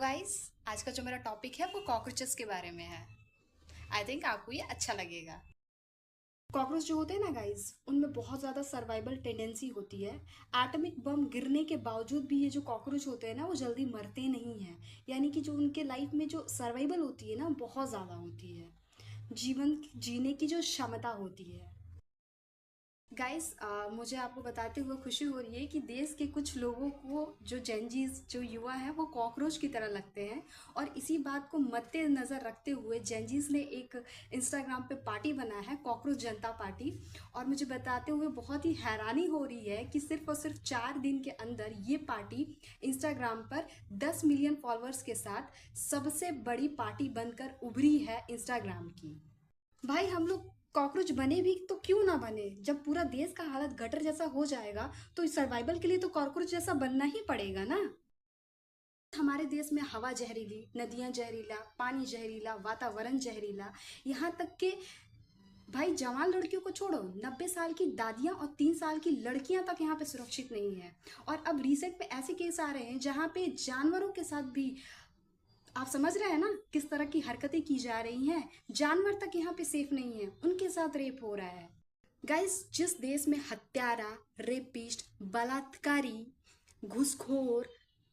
Guys, आज का जो मेरा टॉपिक है वो कॉकरोचेस के बारे में है। आई थिंक आपको ये अच्छा लगेगा। कॉकरोच जो होते हैं ना गाइस, उनमें बहुत ज़्यादा सर्वाइवल टेंडेंसी होती है। एटॉमिक बम गिरने के बावजूद भी ये जो कॉकरोच होते हैं ना, वो जल्दी मरते नहीं हैं। यानी कि जो उनके लाइफ में जो सर्वाइवल होती है ना, बहुत ज़्यादा होती है। जीवन जीने की जो क्षमता होती है। गाइस, मुझे आपको बताते हुए खुशी हो रही है कि देश के कुछ लोगों को, जो जेनजीज जो युवा हैं, वो कॉकरोच की तरह लगते हैं। और इसी बात को मद्देनज़र रखते हुए जेनजीज ने एक इंस्टाग्राम पे पार्टी बनाया है, कॉकरोच जनता पार्टी। और मुझे बताते हुए बहुत ही हैरानी हो रही है कि सिर्फ और सिर्फ 4 दिन के अंदर ये पार्टी इंस्टाग्राम पर 10 मिलियन फॉलोअर्स के साथ सबसे बड़ी पार्टी बनकर उभरी है इंस्टाग्राम की। भाई, हम लोग कॉकरोच बने भी तो क्यों ना बने। जब पूरा देश का हालत गटर जैसा हो जाएगा तो सर्वाइवल के लिए तो कॉकरोच जैसा बनना ही पड़ेगा ना। हमारे देश में हवा जहरीली, नदियां जहरीला, पानी जहरीला, वातावरण जहरीला, यहाँ तक के भाई जवान लड़कियों को छोड़ो, 90 साल की दादियां और 3 साल की लड़कियां तक यहाँ पे सुरक्षित नहीं है। और अब रिसेंट में ऐसे केस आ रहे हैं जहाँ पे जानवरों के साथ भी, आप समझ रहे हैं ना, किस तरह की हरकतें की जा रही हैं। जानवर तक यहाँ पे सेफ नहीं है, उनके साथ रेप हो रहा है। गाइस, जिस देश में हत्यारा, रेपिस्ट, बलात्कारी, घूसखोर,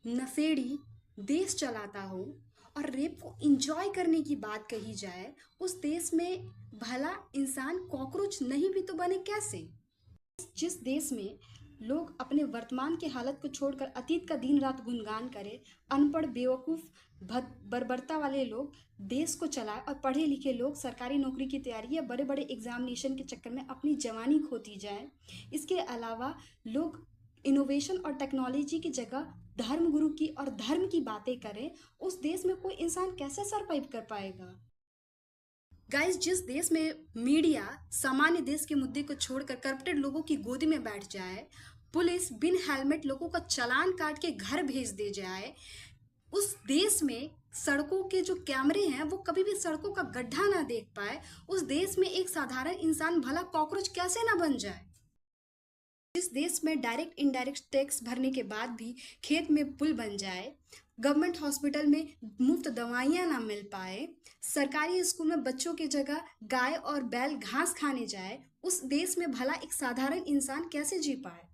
नशेड़ी देश चलाता हो और रेप को इंजॉय करने की बात कही जाए, उस देश में भला इंसान कॉकरोच नहीं भी तो बने कैसे। जिस देश में लोग अपने वर्तमान की हालत को छोड़कर अतीत का दिन रात गुणगान करें, अनपढ़ बेवकूफ़ बर्बरता वाले लोग देश को चलाए और पढ़े लिखे लोग सरकारी नौकरी की तैयारी या बड़े बड़े एग्जामिनेशन के चक्कर में अपनी जवानी खोती जाए। इसके अलावा लोग इनोवेशन और टेक्नोलॉजी की जगह धर्म गुरु की और धर्म की बातें करें, उस देश में कोई इंसान कैसे सरवाइव कर पाएगा। गाइस, जिस देश में मीडिया सामान्य देश के मुद्दे को छोड़कर करप्टेड लोगों की गोदी में बैठ जाए, पुलिस बिन हेलमेट लोगों का चालान काट के घर भेज दे जाए, उस देश में सड़कों के जो कैमरे हैं वो कभी भी सड़कों का गड्ढा ना देख पाए, उस देश में एक साधारण इंसान भला कॉकरोच कैसे ना बन जाए। जिस देश में डायरेक्ट इनडायरेक्ट टैक्स भरने के बाद भी खेत में पुल बन जाए, गवर्नमेंट हॉस्पिटल में मुफ्त दवाइयाँ ना मिल पाए, सरकारी स्कूल में बच्चों की जगह गाय और बैल घास खाने जाए, उस देश में भला एक साधारण इंसान कैसे जी पाए।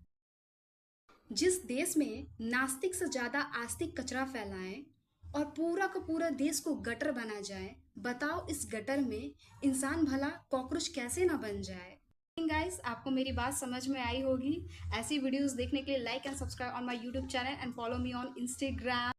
जिस देश में नास्तिक से ज़्यादा आस्तिक कचरा फैलाएं और पूरा का पूरा देश को गटर बना जाए, बताओ इस गटर में इंसान भला कॉकरोच कैसे ना बन जाए। गाइस, आपको मेरी बात समझ में आई होगी। ऐसी वीडियोस देखने के लिए like and subscribe on my YouTube channel and follow me on Instagram.